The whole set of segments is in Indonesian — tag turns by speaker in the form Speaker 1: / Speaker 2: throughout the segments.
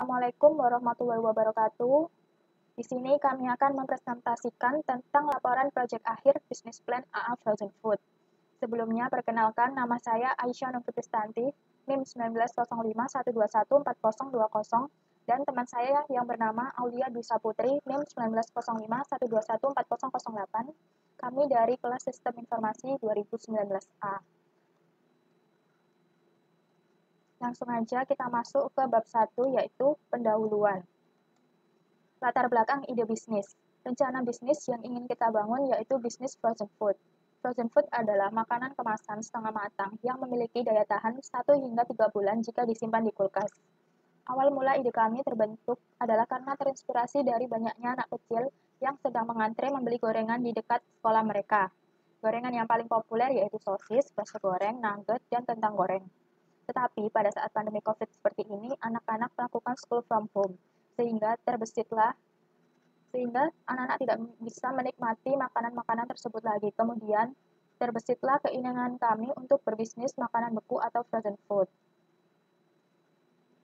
Speaker 1: Assalamualaikum warahmatullahi wabarakatuh. Di sini kami akan mempresentasikan tentang laporan proyek akhir Business Plan AA Frozen Food. Sebelumnya, perkenalkan nama saya Aisyah Nurfitristanti, NIM 190512140020, dan teman saya yang bernama Aulia Dwi Saputri, NIM 190512140008. Kami dari kelas Sistem Informasi 2019A. Langsung aja kita masuk ke bab 1, yaitu pendahuluan. Latar belakang ide bisnis. Rencana bisnis yang ingin kita bangun yaitu bisnis frozen food. Frozen food adalah makanan kemasan setengah matang yang memiliki daya tahan 1 hingga 3 bulan jika disimpan di kulkas. Awal mula ide kami terbentuk adalah karena terinspirasi dari banyaknya anak kecil yang sedang mengantre membeli gorengan di dekat sekolah mereka. Gorengan yang paling populer yaitu sosis, bakso goreng, nugget, dan kentang goreng. Tetapi pada saat pandemi COVID seperti ini, anak-anak melakukan school from home, sehingga anak-anak tidak bisa menikmati makanan-makanan tersebut lagi. Kemudian terbesitlah keinginan kami untuk berbisnis makanan beku atau frozen food.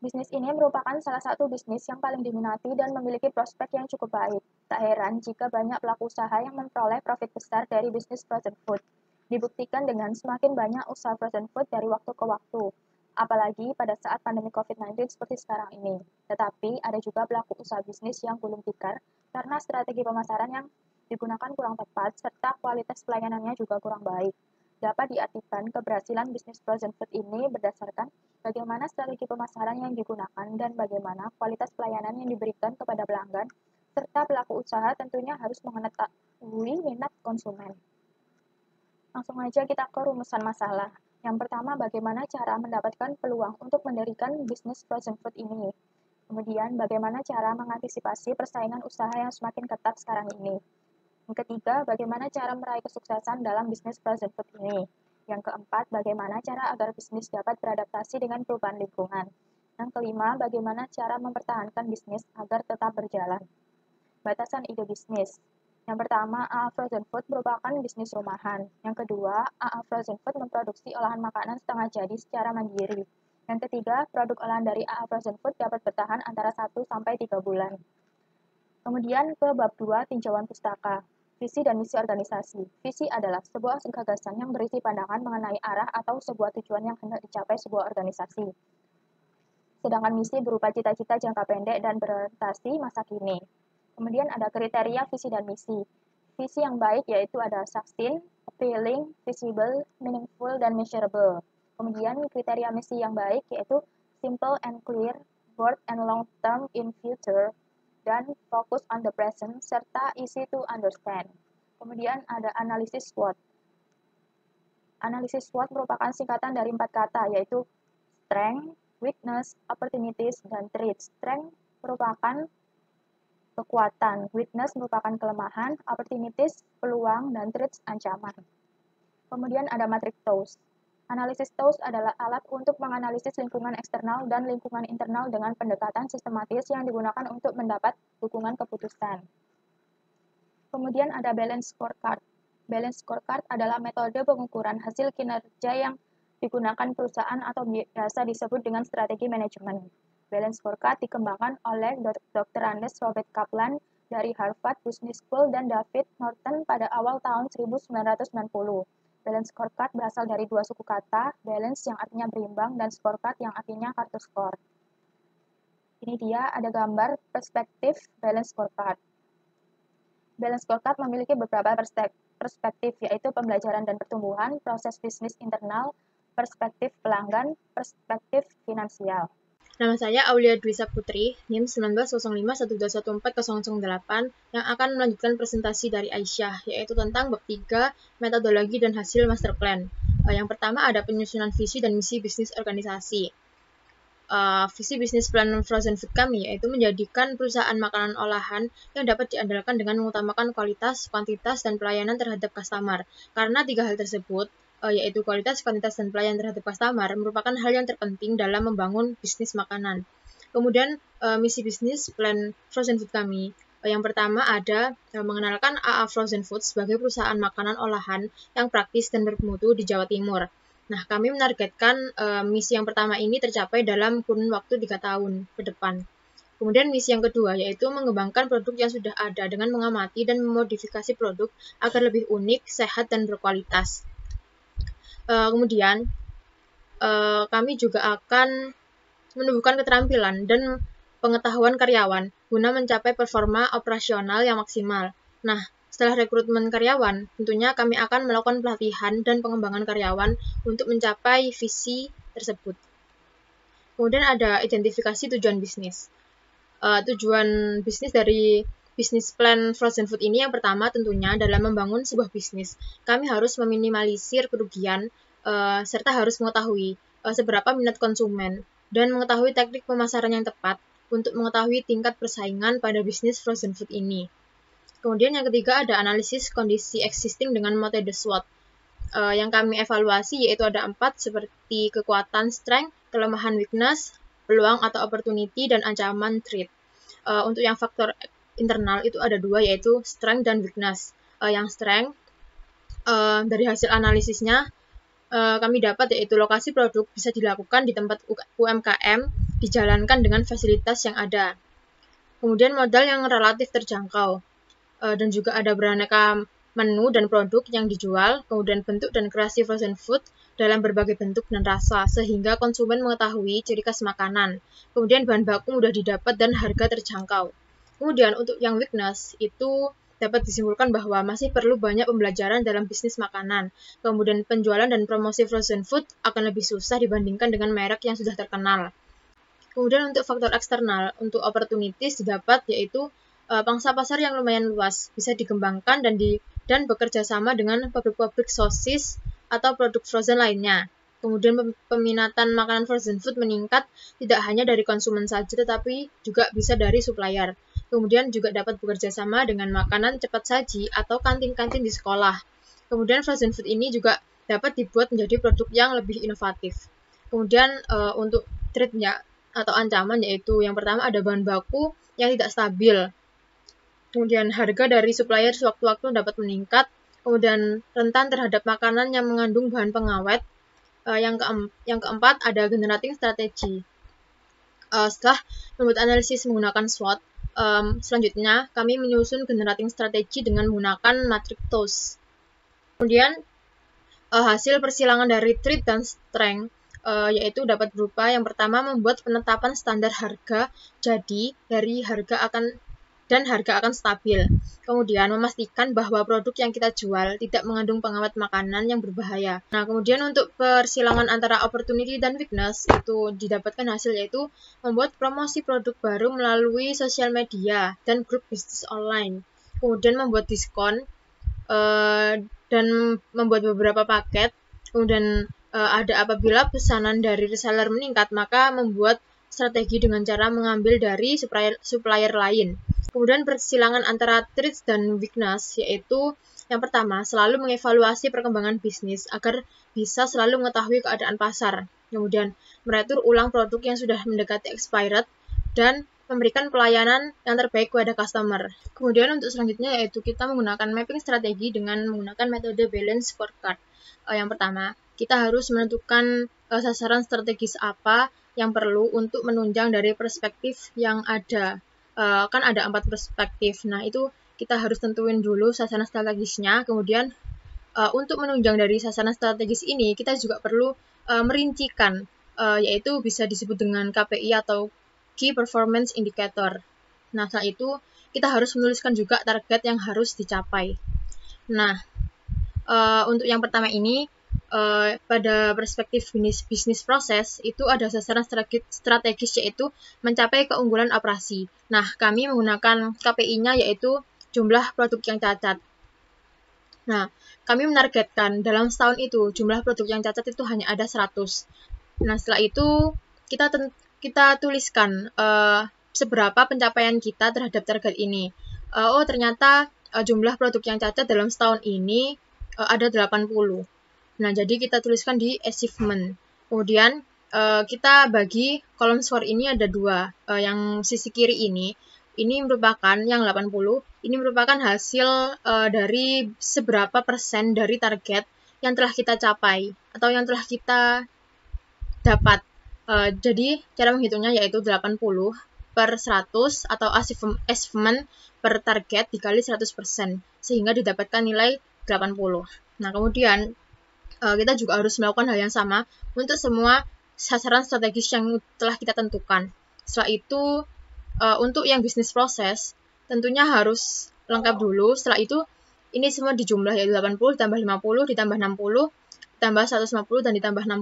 Speaker 1: Bisnis ini merupakan salah satu bisnis yang paling diminati dan memiliki prospek yang cukup baik. Tak heran jika banyak pelaku usaha yang memperoleh profit besar dari bisnis frozen food. Dibuktikan dengan semakin banyak usaha frozen food dari waktu ke waktu, apalagi pada saat pandemi COVID-19 seperti sekarang ini. Tetapi ada juga pelaku usaha bisnis yang gulung tikar karena strategi pemasaran yang digunakan kurang tepat serta kualitas pelayanannya juga kurang baik. Dapat diartikan keberhasilan bisnis frozen food ini berdasarkan bagaimana strategi pemasaran yang digunakan dan bagaimana kualitas pelayanan yang diberikan kepada pelanggan, serta pelaku usaha tentunya harus mengetahui minat konsumen. Langsung aja kita ke rumusan masalah. Yang pertama, bagaimana cara mendapatkan peluang untuk mendirikan bisnis frozen food ini. Kemudian, bagaimana cara mengantisipasi persaingan usaha yang semakin ketat sekarang ini. Yang ketiga, bagaimana cara meraih kesuksesan dalam bisnis frozen food ini. Yang keempat, bagaimana cara agar bisnis dapat beradaptasi dengan perubahan lingkungan. Yang kelima, bagaimana cara mempertahankan bisnis agar tetap berjalan. Batasan ide bisnis. Yang pertama, AA Frozen Food merupakan bisnis rumahan. Yang kedua, AA Frozen Food memproduksi olahan makanan setengah jadi secara mandiri. Yang ketiga, produk olahan dari AA Frozen Food dapat bertahan antara 1-3 bulan. Kemudian ke bab 2, tinjauan pustaka. Visi dan misi organisasi. Visi adalah sebuah gagasan yang berisi pandangan mengenai arah atau sebuah tujuan yang hendak dicapai sebuah organisasi. Sedangkan misi berupa cita-cita jangka pendek dan berorientasi masa kini. Kemudian ada kriteria visi dan misi. Visi yang baik yaitu ada sustain, appealing, visible, meaningful, dan measurable. Kemudian kriteria misi yang baik yaitu simple and clear, short and long term in future, dan fokus on the present, serta easy to understand. Kemudian ada analisis SWOT. Analisis SWOT merupakan singkatan dari 4 kata, yaitu strength, weakness, opportunities, dan threats. Strength merupakan kekuatan, weakness merupakan kelemahan, opportunities, peluang, dan threats, ancaman. Kemudian ada matrix TOWS. Analisis TOWS adalah alat untuk menganalisis lingkungan eksternal dan lingkungan internal dengan pendekatan sistematis yang digunakan untuk mendapat dukungan keputusan. Kemudian ada balance scorecard. Balance scorecard adalah metode pengukuran hasil kinerja yang digunakan perusahaan atau biasa disebut dengan strategi manajemen. Balance scorecard dikembangkan oleh Dr. Andes Robert Kaplan dari Harvard Business School dan David Norton pada awal tahun 1990. Balance scorecard berasal dari 2 suku kata, balance yang artinya berimbang dan scorecard yang artinya kartu skor. Ini dia ada gambar perspektif balance scorecard. Balance scorecard memiliki beberapa perspektif, yaitu pembelajaran dan pertumbuhan, proses bisnis internal, perspektif pelanggan, perspektif finansial.
Speaker 2: Nama saya Aulia Dwi Saputri, NIM 190512140008, yang akan melanjutkan presentasi dari Aisyah, yaitu tentang bab 3, metodologi dan hasil master plan. Yang pertama ada penyusunan visi dan misi bisnis organisasi. Visi bisnis plan frozen food kami yaitu menjadikan perusahaan makanan olahan yang dapat diandalkan dengan mengutamakan kualitas, kuantitas, dan pelayanan terhadap customer. Karena 3 hal tersebut, yaitu kualitas, kuantitas, dan pelayanan terhadap customer, merupakan hal yang terpenting dalam membangun bisnis makanan. Kemudian, misi bisnis plan frozen food kami. Yang pertama ada mengenalkan AA Frozen Food sebagai perusahaan makanan olahan yang praktis dan bermutu di Jawa Timur. Nah, kami menargetkan misi yang pertama ini tercapai dalam kurun waktu 3 tahun ke depan. Kemudian misi yang kedua yaitu mengembangkan produk yang sudah ada dengan mengamati dan memodifikasi produk agar lebih unik, sehat, dan berkualitas. Kemudian kami juga akan menumbuhkan keterampilan dan pengetahuan karyawan guna mencapai performa operasional yang maksimal. Nah, setelah rekrutmen karyawan, tentunya kami akan melakukan pelatihan dan pengembangan karyawan untuk mencapai visi tersebut. Kemudian ada identifikasi tujuan bisnis. Tujuan bisnis dari bisnis plan frozen food ini yang pertama tentunya dalam membangun sebuah bisnis. Kami harus meminimalisir kerugian serta harus mengetahui seberapa minat konsumen dan mengetahui teknik pemasaran yang tepat untuk mengetahui tingkat persaingan pada bisnis frozen food ini. Kemudian yang ketiga ada analisis kondisi existing dengan metode SWOT. Yang kami evaluasi yaitu ada 4 seperti kekuatan strength, kelemahan weakness, peluang atau opportunity, dan ancaman threat. Untuk yang faktor internal itu ada 2 yaitu strength dan weakness. Yang strength dari hasil analisisnya kami dapat yaitu lokasi produk bisa dilakukan di tempat UMKM, dijalankan dengan fasilitas yang ada. Kemudian modal yang relatif terjangkau, dan juga ada beraneka menu dan produk yang dijual, kemudian bentuk dan kreasi frozen food dalam berbagai bentuk dan rasa, sehingga konsumen mengetahui ciri khas makanan. Kemudian bahan baku mudah didapat dan harga terjangkau. Kemudian untuk yang weakness itu dapat disimpulkan bahwa masih perlu banyak pembelajaran dalam bisnis makanan. Kemudian penjualan dan promosi frozen food akan lebih susah dibandingkan dengan merek yang sudah terkenal. Kemudian untuk faktor eksternal, untuk opportunities didapat yaitu pangsa pasar yang lumayan luas, bisa dikembangkan dan bekerja sama dengan pabrik-pabrik sosis atau produk frozen lainnya. Kemudian peminatan makanan frozen food meningkat tidak hanya dari konsumen saja tetapi juga bisa dari supplier. Kemudian juga dapat bekerja sama dengan makanan cepat saji atau kantin-kantin di sekolah. Kemudian frozen food ini juga dapat dibuat menjadi produk yang lebih inovatif. Kemudian untuk threat-nya atau ancaman yaitu yang pertama ada bahan baku yang tidak stabil. Kemudian harga dari supplier sewaktu-waktu dapat meningkat. Kemudian rentan terhadap makanan yang mengandung bahan pengawet. Yang keempat ada generating strategi. Setelah membuat analisis menggunakan SWOT, selanjutnya kami menyusun generating strategi dengan menggunakan matriks TOS. Kemudian hasil persilangan dari threat dan strength yaitu dapat berupa yang pertama membuat penetapan standar harga jadi dari harga akan stabil. Kemudian memastikan bahwa produk yang kita jual tidak mengandung pengawet makanan yang berbahaya. Nah, kemudian untuk persilangan antara opportunity dan weakness itu didapatkan hasil yaitu membuat promosi produk baru melalui sosial media dan grup bisnis online. Kemudian membuat diskon dan membuat beberapa paket. Kemudian ada apabila pesanan dari reseller meningkat, maka membuat strategi dengan cara mengambil dari supplier lain. Kemudian persilangan antara threats dan weakness, yaitu yang pertama, selalu mengevaluasi perkembangan bisnis agar bisa selalu mengetahui keadaan pasar. Kemudian, meretur ulang produk yang sudah mendekati expired dan memberikan pelayanan yang terbaik kepada customer. Kemudian untuk selanjutnya yaitu kita menggunakan mapping strategi dengan menggunakan metode balance scorecard. Yang pertama, kita harus menentukan sasaran strategis apa yang perlu untuk menunjang dari perspektif yang ada. Kan ada 4 perspektif. Nah, itu kita harus tentuin dulu sasaran strategisnya. Kemudian untuk menunjang dari sasaran strategis ini, kita juga perlu merincikan, yaitu bisa disebut dengan KPI atau Key Performance Indicator. Nah, setelah itu kita harus menuliskan juga target yang harus dicapai. Nah, untuk yang pertama ini, pada perspektif bisnis proses itu ada sasaran strategis yaitu mencapai keunggulan operasi. Nah, kami menggunakan KPI-nya yaitu jumlah produk yang cacat. Nah, kami menargetkan dalam setahun itu jumlah produk yang cacat itu hanya ada 100. Nah, setelah itu kita tuliskan seberapa pencapaian kita terhadap target ini. Ternyata jumlah produk yang cacat dalam setahun ini ada 80. Nah, jadi kita tuliskan di achievement. Kemudian kita bagi kolom score ini ada 2. Yang sisi kiri ini merupakan yang 80. Ini merupakan hasil dari seberapa persen dari target yang telah kita capai atau yang telah kita dapat. Jadi cara menghitungnya yaitu 80 per 100 atau achievement per target dikali 100%, sehingga didapatkan nilai 80. Nah, kemudian kita juga harus melakukan hal yang sama untuk semua sasaran strategis yang telah kita tentukan. Setelah itu, untuk yang bisnis proses, tentunya harus lengkap dulu. Setelah itu, ini semua dijumlah, yaitu 80 ditambah 50 ditambah 60 ditambah 150 dan ditambah 60,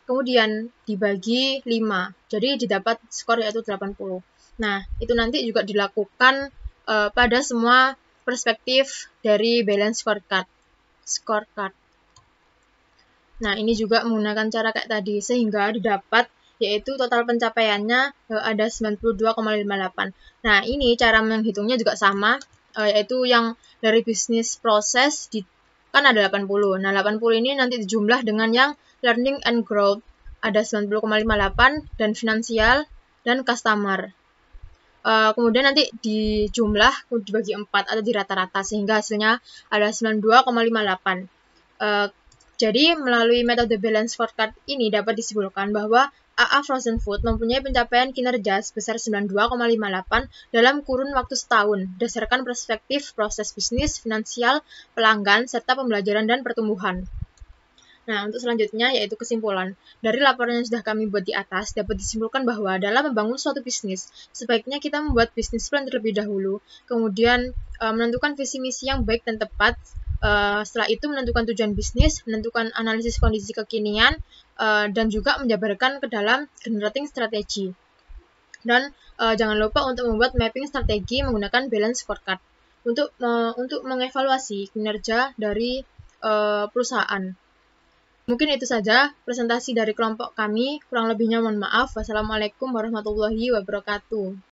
Speaker 2: kemudian dibagi 5, jadi didapat skor yaitu 80. Nah, itu nanti juga dilakukan pada semua perspektif dari balance scorecard. Nah, ini juga menggunakan cara kayak tadi, sehingga didapat yaitu total pencapaiannya ada 92,58. Nah, ini cara menghitungnya juga sama, yaitu yang dari bisnis proses kan ada 80. Nah, 80 ini nanti dijumlah dengan yang learning and growth, ada 90,58, dan finansial dan customer. Kemudian nanti dijumlah dibagi 4 atau dirata-rata, sehingga hasilnya ada 92,58. Jadi, melalui metode balance scorecard ini dapat disimpulkan bahwa AA Frozen Food mempunyai pencapaian kinerja sebesar 92,58 dalam kurun waktu setahun, berdasarkan perspektif proses bisnis, finansial, pelanggan, serta pembelajaran dan pertumbuhan. Nah, untuk selanjutnya yaitu kesimpulan. Dari laporan yang sudah kami buat di atas, dapat disimpulkan bahwa dalam membangun suatu bisnis, sebaiknya kita membuat bisnis plan terlebih dahulu, kemudian menentukan visi misi yang baik dan tepat, setelah itu menentukan tujuan bisnis, menentukan analisis kondisi kekinian, dan juga menjabarkan ke dalam generating strategi. Dan jangan lupa untuk membuat mapping strategi menggunakan balance scorecard untuk mengevaluasi kinerja dari perusahaan. Mungkin itu saja presentasi dari kelompok kami. Kurang lebihnya mohon maaf. Wassalamualaikum warahmatullahi wabarakatuh.